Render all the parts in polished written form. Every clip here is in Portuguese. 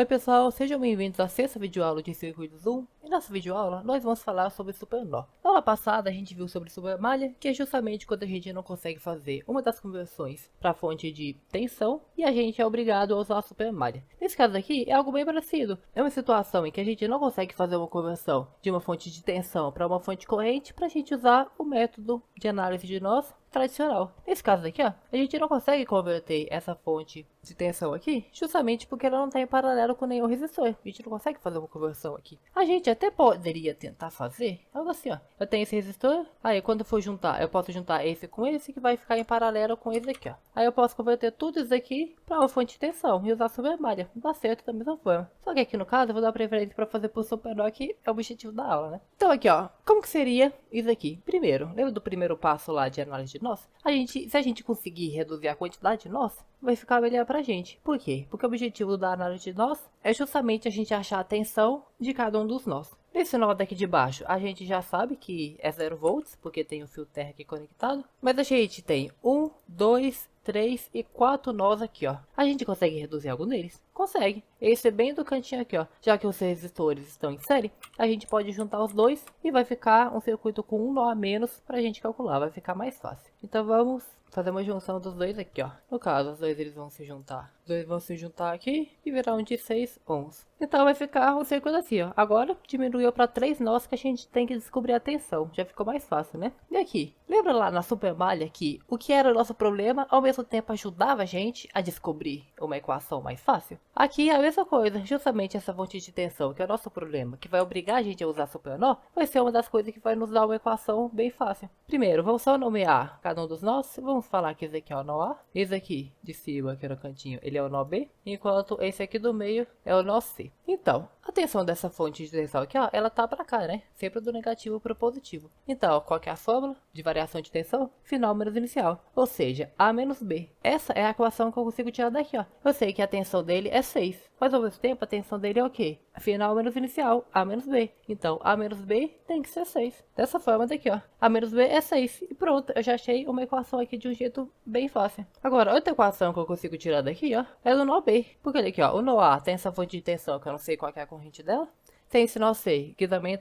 Oi pessoal, sejam bem-vindos à sexta videoaula de Circuitos 1. E nessa videoaula nós vamos falar sobre Supernó. Na aula passada a gente viu sobre Supermalha, que é justamente quando a gente não consegue fazer uma das conversões para fonte de tensão e a gente é obrigado a usar a Supermalha. Nesse caso aqui é algo bem parecido. É uma situação em que a gente não consegue fazer uma conversão de uma fonte de tensão para uma fonte corrente para a gente usar o método de análise de nós tradicional. Nesse caso aqui, ó, a gente não consegue converter essa fonte de tensão aqui, justamente porque ela não está em paralelo com nenhum resistor. A gente não consegue fazer uma conversão aqui. A gente até poderia tentar fazer algo assim, ó. Eu tenho esse resistor, aí quando eu for juntar, eu posso juntar esse com esse que vai ficar em paralelo com esse aqui, ó. Aí eu posso converter tudo isso aqui para uma fonte de tensão e usar Supermalha. Dá certo da mesma forma. Só que aqui no caso eu vou dar preferência para fazer por Supernó, que é o objetivo da aula, né? Então aqui, ó, como que seria isso aqui? Primeiro, lembra do primeiro passo lá de análise de nós? Se a gente conseguir reduzir a quantidade de nós, vai ficar melhor pra gente. Por quê? Porque o objetivo da análise de nós é justamente a gente achar a tensão de cada um dos nós. Nesse nó daqui de baixo, a gente já sabe que é 0 volts, porque tem o fio terra aqui conectado. Mas a gente tem 1, 2, 3 e 4 nós aqui, ó. A gente consegue reduzir algum deles? Consegue. Esse é bem do cantinho aqui, ó. Já que os resistores estão em série, a gente pode juntar os dois e vai ficar um circuito com um nó a menos pra gente calcular. Vai ficar mais fácil. Então vamos fazer uma junção dos dois aqui, ó. No caso, os dois eles vão se juntar. Os dois vão se juntar aqui e virar um de 6 ohms. Então vai ficar um circuito assim, ó. Agora diminuiu para 3 nós que a gente tem que descobrir a tensão. Já ficou mais fácil, né? E aqui, lembra lá na Supermalha que o que era o nosso problema ao mesmo tempo ajudava a gente a descobrir uma equação mais fácil? Aqui é a mesma coisa, justamente essa fonte de tensão que é o nosso problema, que vai obrigar a gente a usar Supernó, vai ser uma das coisas que vai nos dar uma equação bem fácil. Primeiro, vamos só nomear cada um dos nós. Vamos falar que esse aqui é o nó A, esse aqui de cima, que é no cantinho, ele é o nó B, enquanto esse aqui do meio é o nó C. Então, a tensão dessa fonte de tensão aqui, ó, ela tá pra cá, né? Sempre do negativo pro positivo. Então, qual que é a fórmula de variação de tensão? Final menos inicial, ou seja, A menos B. Essa é a equação que eu consigo tirar daqui, ó. Eu sei que a tensão dele é 6, mas ao mesmo tempo a tensão dele é o quê? Final menos inicial, A menos B. Então, A menos B tem que ser 6. Dessa forma daqui, ó. A menos B é 6. E pronto, eu já achei uma equação aqui de um jeito bem fácil. Agora, outra equação que eu consigo tirar daqui, ó, é do nó B. Porque olha aqui, ó, o nó A tem essa fonte de tensão que eu não sei qual que é a corrente dela. Tem esse nó C, que também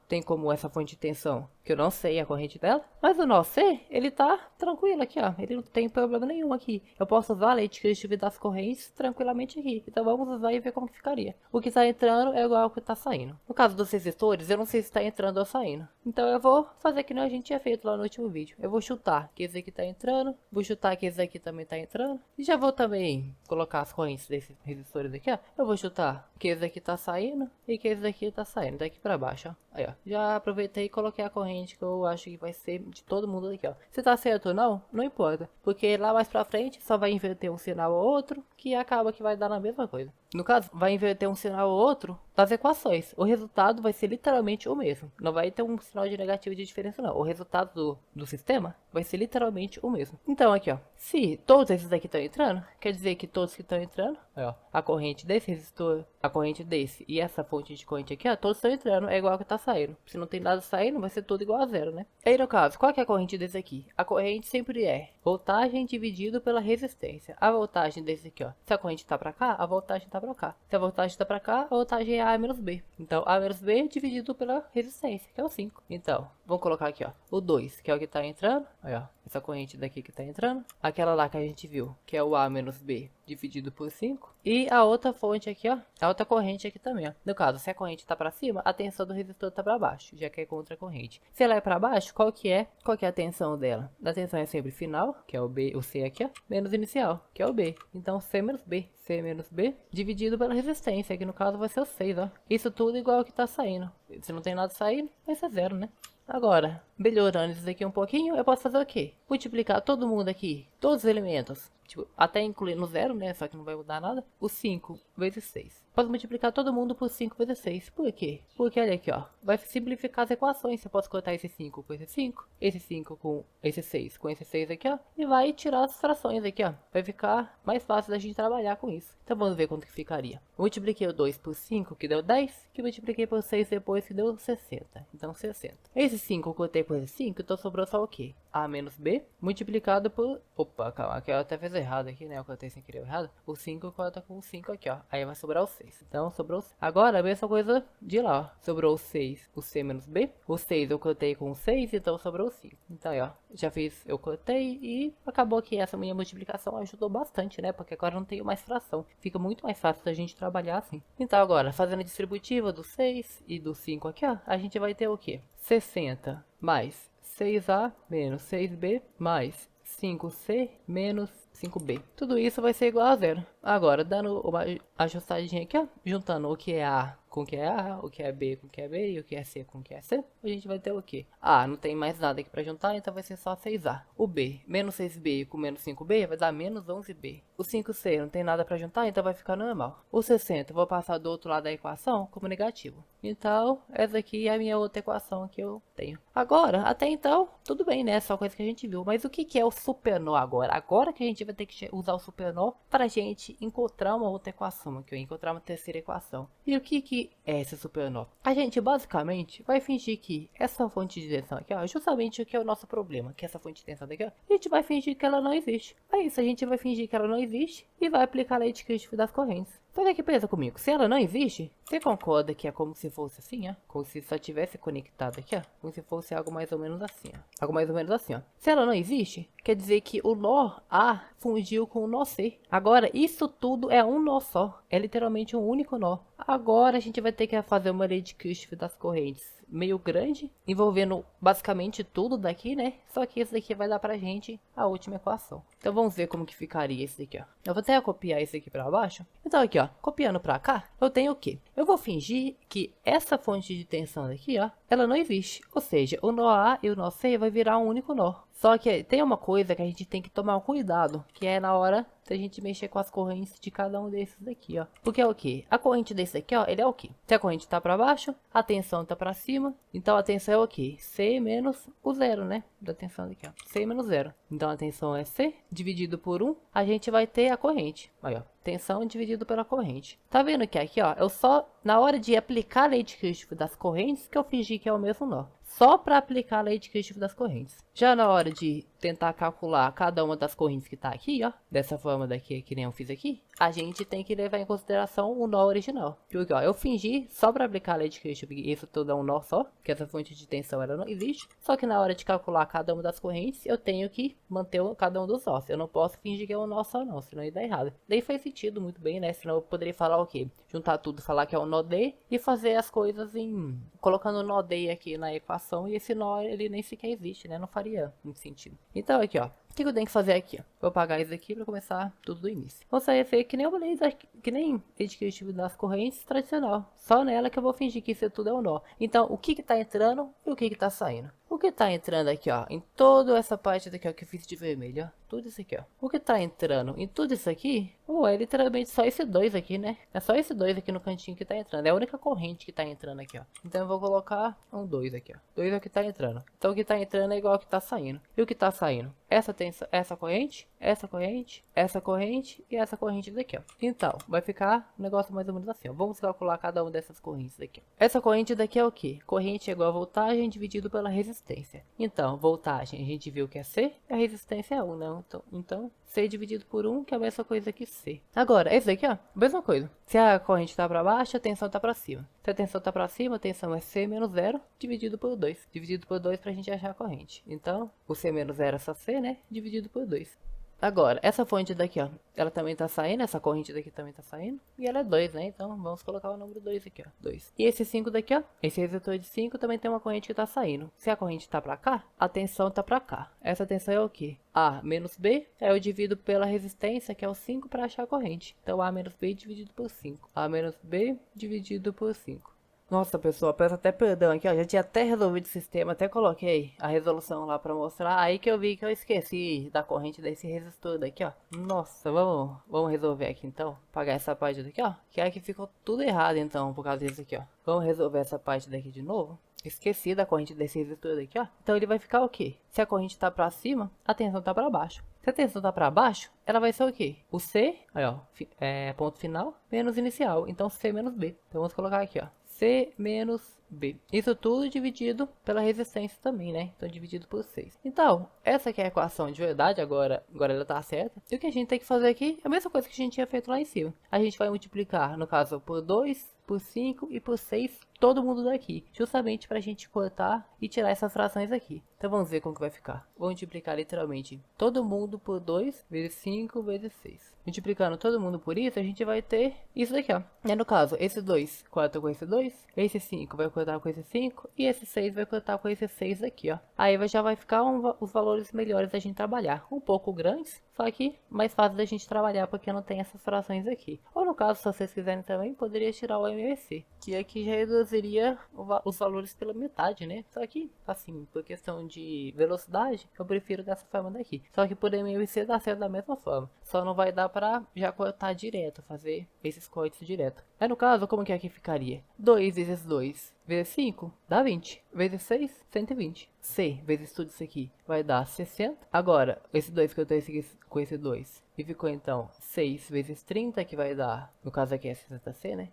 tem como essa fonte de tensão, que eu não sei a corrente dela. Mas o nó C, ele tá tranquilo aqui, ó. Ele não tem problema nenhum aqui. Eu posso usar a lei de Kirchhoff das correntes tranquilamente aqui. Então vamos usar e ver como que ficaria. O que tá entrando é igual ao que tá saindo. No caso dos resistores, eu não sei se tá entrando ou saindo. Então eu vou fazer que nem a gente tinha feito lá no último vídeo. Eu vou chutar que esse aqui tá entrando. Vou chutar que esse aqui também tá entrando. E já vou também colocar as correntes desses resistores aqui, ó. Eu vou chutar que esse aqui tá saindo e que esse aqui tá saindo daqui pra baixo, ó. Aí, ó. Já aproveitei e coloquei a corrente que eu acho que vai ser de todo mundo aqui, ó. Se tá certo ou não, não importa. Porque lá mais pra frente só vai inverter um sinal ou outro, que acaba que vai dar na mesma coisa. No caso, vai inverter um sinal ou outro das equações. O resultado vai ser literalmente o mesmo. Não vai ter um sinal de negativo de diferença, não. O resultado do sistema vai ser literalmente o mesmo. Então, aqui, ó. Se todos esses aqui estão entrando, quer dizer que todos que estão entrando, aí, ó, a corrente desse resistor, a corrente desse e essa fonte de corrente aqui, ó, todos estão entrando, é igual que tá saindo. Se não tem nada saindo, vai ser tudo igual a zero, né? Aí, no caso, qual que é a corrente desse aqui? A corrente sempre é voltagem dividido pela resistência. A voltagem desse aqui, ó. Se a corrente tá pra cá, a voltagem tá pra cá. Se a voltagem tá pra cá, a voltagem é A menos B. Então, A menos B dividido pela resistência, que é o 5. Então, vamos colocar aqui, ó, o 2, que é o que tá entrando. Aí, ó, essa corrente daqui que tá entrando. Aquela lá que a gente viu, que é o A menos B dividido por 5. E a outra fonte aqui, ó, a outra corrente aqui também, ó. No caso, se a corrente tá pra cima, a tensão do resistor tá pra baixo, já que é contra a corrente. Se ela é pra baixo, qual que é a tensão dela? A tensão é sempre final, que é o B, o C aqui, ó, menos inicial, que é o B. Então, C menos B. C menos B dividido pela resistência, que no caso vai ser o 6, ó. Isso tudo igual ao que tá saindo. Se não tem nada saindo, vai ser zero, né? Agora, melhorando isso aqui um pouquinho, eu posso fazer o quê? Multiplicar todo mundo aqui, todos os elementos, tipo, até incluindo zero, né? Só que não vai mudar nada. O 5 vezes 6. Posso multiplicar todo mundo por 5 vezes 6. Por quê? Porque olha aqui, ó. Vai simplificar as equações. Eu posso cortar esse 5 com esse 5, esse 5 com esse 6 com esse 6 aqui, ó. E vai tirar as frações aqui, ó. Vai ficar mais fácil da gente trabalhar com isso. Então vamos ver quanto que ficaria. Eu multipliquei o 2 por 5, que deu 10. Que multipliquei por 6 depois, que deu 60. Então 60. Esse 5 eu cortei por esse 5, então sobrou só o quê? A menos B, multiplicado por... Opa, calma, aqui eu até fiz errado aqui, né? Eu coloquei sem querer errado. O 5 corta com o 5 aqui, ó. Aí vai sobrar o 6. Então, sobrou... Agora, a mesma coisa de lá, ó. Sobrou o 6, o C menos B. O 6 eu cortei com o 6, então sobrou o 5. Então, aí, ó. Já fiz, eu cortei e acabou que essa minha multiplicação ajudou bastante, né? Porque agora não tenho mais fração. Fica muito mais fácil da gente trabalhar assim. Então, agora, fazendo a distributiva do 6 e do 5 aqui, ó. A gente vai ter o quê? 60 mais 6A menos 6B mais 5C menos 5B. Tudo isso vai ser igual a zero. Agora, dando uma ajustadinha aqui, ó, juntando o que é A com o que é A, o que é B com o que é B e o que é C com o que é C, a gente vai ter o quê? A, não tem mais nada aqui para juntar, então vai ser só 6A. O B, menos 6B com menos 5B vai dar menos 11B. O 5C não tem nada para juntar, então vai ficar normal. O 60 eu vou passar do outro lado da equação como negativo. Então, essa aqui é a minha outra equação que eu tenho. Agora, até então, tudo bem, né? Só coisa que a gente viu. Mas o que é o supernó agora? Agora que a gente vai ter que usar o supernó para a gente encontrar uma outra equação aqui, encontrar uma terceira equação. E o que é esse supernó? A gente basicamente vai fingir que essa fonte de tensão aqui, ó, justamente o que é o nosso problema, que essa fonte de tensão daqui, ó, a gente vai fingir que ela não existe. É isso, a gente vai fingir que ela não existe e vai aplicar a lei de Kirchhoff das correntes. Mas é que pensa comigo, se ela não existe, você concorda que é como se fosse assim, ó? Como se só tivesse conectado aqui, ó? Como se fosse algo mais ou menos assim, ó. Algo mais ou menos assim, ó. Se ela não existe, quer dizer que o nó A fundiu com o nó C. Agora, isso tudo é um nó só. É literalmente um único nó. Agora a gente vai ter que fazer uma lei de Kirchhoff das correntes meio grande, envolvendo basicamente tudo daqui, né? Só que esse daqui vai dar pra gente a última equação. Então vamos ver como que ficaria esse daqui, ó. Eu vou até copiar esse aqui pra baixo. Então aqui, ó, copiando pra cá, eu tenho o quê? Eu vou fingir que essa fonte de tensão daqui, ó, ela não existe. Ou seja, o nó A e o nó C vai virar um único nó. Só que tem uma coisa que a gente tem que tomar cuidado, que é na hora da gente mexer com as correntes de cada um desses daqui, ó. Porque é o quê? A corrente desse daqui, ó, ele é o quê? Se a corrente tá pra baixo, a tensão tá pra cima. Então a tensão é o quê? C menos o zero, né? Da tensão daqui, ó. C menos zero. Então a tensão é C dividido por 1. A gente vai ter a corrente. Aí, ó. Tensão dividido pela corrente. Tá vendo que aqui, ó, eu só, na hora de aplicar a lei de Kirchhoff das correntes, que eu fingi que é o mesmo nó. Só para aplicar a lei de Kirchhoff das correntes. Já na hora de tentar calcular cada uma das correntes que tá aqui, ó, dessa forma daqui, que nem eu fiz aqui, a gente tem que levar em consideração o nó original. Porque, ó, eu fingi só para aplicar a lei de Kirchhoff, isso tudo é um nó só, que essa fonte de tensão ela não existe. Só que na hora de calcular cada uma das correntes, eu tenho que manter cada um dos nós. Eu não posso fingir que é um nó só não, senão ia dar errado. Daí faz sentido muito bem, né? Senão eu poderia falar o quê? Juntar tudo, falar que é um nó D e fazer as coisas em... colocando o nó D aqui na equação e esse nó ele nem sequer existe, né? Não faria muito sentido. Então aqui, ó. O que eu tenho que fazer aqui? Ó? Vou apagar isso aqui para começar tudo do início. Vou sair que nem que nem Kirchhoff das correntes tradicional. Só nela que eu vou fingir que isso tudo é um nó. Então, o que tá entrando e o que tá saindo? O que tá entrando aqui, ó, em toda essa parte daqui, ó, que eu fiz de vermelho, ó. Tudo isso aqui, ó. O que tá entrando em tudo isso aqui, é literalmente só esse 2 aqui, né? É só esse 2 aqui no cantinho que tá entrando. É a única corrente que tá entrando aqui, ó. Então eu vou colocar um 2 aqui, ó. 2 é o que tá entrando. Então o que tá entrando é igual ao que tá saindo. E o que tá saindo? Essa corrente, essa corrente, essa corrente e essa corrente daqui, ó. Então, vai ficar um negócio mais ou menos assim, ó. Vamos calcular cada uma dessas correntes daqui, ó. Essa corrente daqui é o quê? Corrente é igual a voltagem dividido pela resistência. Então, voltagem a gente viu que é C e a resistência é 1, né? Então, C dividido por 1, que é a mesma coisa que C. Agora, esse daqui, ó, mesma coisa. Se a corrente tá pra baixo, a tensão tá pra cima. Se a tensão tá pra cima, a tensão é C menos 0 dividido por 2. Dividido por 2 pra gente achar a corrente. Então, o C menos 0 é só C, né? Dividido por 2. Agora, essa fonte daqui, ó, ela também tá saindo, essa corrente daqui também tá saindo, e ela é 2, né? Então, vamos colocar o número 2 aqui, ó, 2. E esse 5 daqui, ó, esse resistor de 5 também tem uma corrente que tá saindo. Se a corrente tá pra cá, a tensão tá pra cá. Essa tensão é o quê? A menos B, eu divido pela resistência, que é o 5, pra achar a corrente. Então, A menos B dividido por 5. A menos B dividido por 5. Nossa, pessoal, peço até perdão aqui, ó. Já tinha até resolvido o sistema, até coloquei a resolução lá pra mostrar. Aí que eu vi que eu esqueci da corrente desse resistor daqui, ó. Nossa, vamos resolver aqui então. Apagar essa parte daqui, ó. Que aí que ficou tudo errado então, por causa disso aqui, ó. Vamos resolver essa parte daqui de novo. Esqueci da corrente desse resistor daqui, ó. Então ele vai ficar o quê? Se a corrente tá pra cima, a tensão tá pra baixo. Se a tensão tá pra baixo, ela vai ser o quê? O C, aí ó, ponto final, menos inicial. Então C menos B. Então vamos colocar aqui, ó. C menos B. Isso tudo dividido pela resistência também, né? Então dividido por 6. Então, essa aqui é a equação de verdade, agora ela tá certa. E o que a gente tem que fazer aqui é a mesma coisa que a gente tinha feito lá em cima. A gente vai multiplicar, no caso, por 2, por 5 e por 6, todo mundo daqui. Justamente para a gente cortar e tirar essas frações aqui. Então vamos ver como que vai ficar. Vou multiplicar literalmente todo mundo por 2 vezes 5 vezes 6. Multiplicando todo mundo por isso, a gente vai ter isso daqui, ó. E no caso, esse 2 corta com esse 2, esse 5 vai cortar com esse 5 e esse 6 vai cortar com esse 6 aqui, ó. Aí já vai ficar os valores melhores da gente trabalhar. Um pouco grandes, só que mais fácil da gente trabalhar porque não tem essas frações aqui. Ou no caso, se vocês quiserem também, poderia tirar o MVC, que aqui já reduziria os valores pela metade, né? Só que, assim, por questão de velocidade, eu prefiro dessa forma daqui. Só que por MVC dá certo da mesma forma. Só não vai dar pra já cortar direto, fazer esses cortes direto. Aí no caso, como que aqui ficaria? 2 vezes 2 vezes 5 dá 20. Vezes 6, 120. C vezes tudo isso aqui vai dar 60. Agora, esse 2 que eu tenho com esse 2. E ficou então 6 vezes 30, que vai dar, no caso aqui é 60C, né?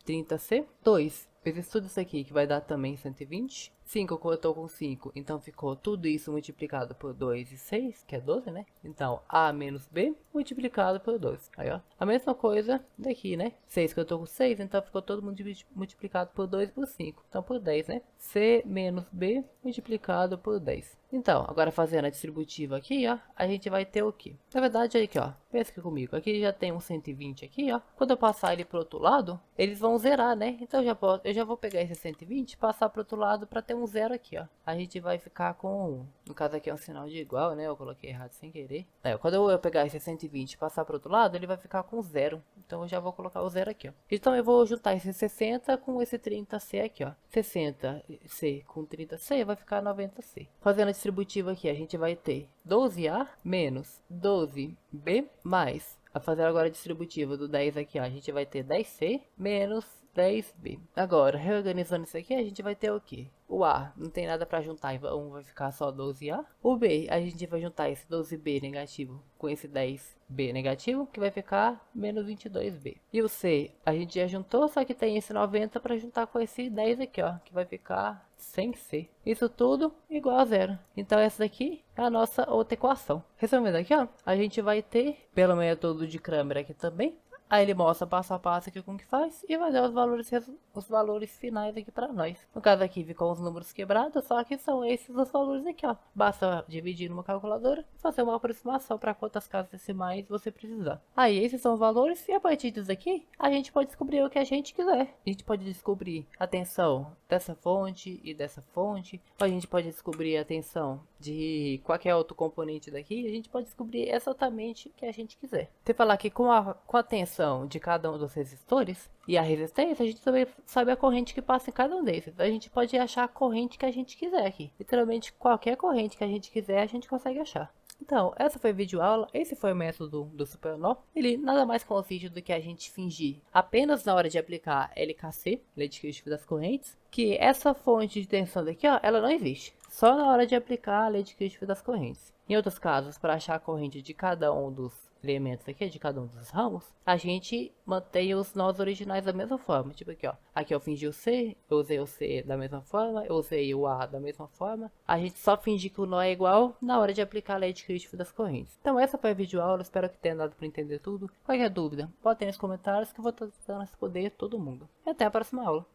30C. 2 vezes tudo isso aqui, que vai dar também 120. 5 cortou com 5, então ficou tudo isso multiplicado por 2 e 6, que é 12, né? Então, A menos B multiplicado por 2. Aí, ó. A mesma coisa daqui, né? 6 cortou com 6, então ficou todo mundo multiplicado por 2 e por 5. Então, por 10, né? C menos B multiplicado por 10. Então, agora fazendo a distributiva aqui, ó, a gente vai ter o quê? Na verdade, aqui, ó, pensa aqui comigo. Aqui já tem um 120 aqui, ó. Quando eu passar ele pro outro lado, eles vão zerar, né? Então, eu já vou pegar esse 120 e passar pro outro lado para ter um zero aqui, ó. A gente vai ficar com, no caso aqui é um sinal de igual, né? Eu coloquei errado sem querer. Quando eu pegar esse 120 e passar pro outro lado, ele vai ficar com zero. Então, eu já vou colocar o zero aqui, ó. Então, eu vou juntar esse 60 com esse 30C aqui, ó. 60C com 30C vai ficar 90C. Fazendo a distributiva aqui, a gente vai ter 12A menos 12B mais, a fazer agora a distributiva do 10 aqui, ó, a gente vai ter 10C menos 10B. Agora, reorganizando isso aqui, a gente vai ter o quê? O A não tem nada para juntar, então vai ficar só 12A. O B, a gente vai juntar esse 12B negativo com esse 10B negativo, que vai ficar menos 22B. E o C, a gente já juntou, só que tem esse 90 para juntar com esse 10 aqui, ó, que vai ficar sem C. Isso tudo igual a zero. Então essa daqui é a nossa outra equação. Resumindo aqui, ó, a gente vai ter, pelo método de Cramer aqui também, aí ele mostra passo a passo aqui como que faz e vai dar os valores finais aqui para nós. No caso aqui ficou os números quebrados, só que são esses os valores aqui, ó. Basta dividir numa calculadora e fazer uma aproximação para quantas casas decimais você precisar. Aí esses são os valores e a partir disso aqui a gente pode descobrir o que a gente quiser. A gente pode descobrir a tensão dessa fonte e dessa fonte. A gente pode descobrir a tensão de qualquer outro componente daqui. A gente pode descobrir exatamente o que a gente quiser. Você falar que com a tensão de cada um dos resistores e a resistência, a gente também sabe a corrente que passa em cada um desses. A gente pode achar a corrente que a gente quiser aqui. Literalmente qualquer corrente que a gente quiser, a gente consegue achar. Então, essa foi a videoaula, esse foi o método do Supernó. Ele nada mais consiste do que a gente fingir apenas na hora de aplicar LKC, Lei de Kirchhoff das correntes, que essa fonte de tensão daqui, ó, ela não existe. Só na hora de aplicar a Lei de Kirchhoff das correntes. Em outros casos, para achar a corrente de cada um dos elementos aqui, de cada um dos ramos, a gente mantém os nós originais da mesma forma. Tipo aqui, ó. Aqui eu fingi o C, eu usei o C da mesma forma, eu usei o A da mesma forma. A gente só finge que o nó é igual na hora de aplicar a Lei de Kirchhoff das correntes. Então essa foi a videoaula, espero que tenha dado para entender tudo. Qualquer dúvida, botem nos comentários que eu vou tentando responder todo mundo. E até a próxima aula.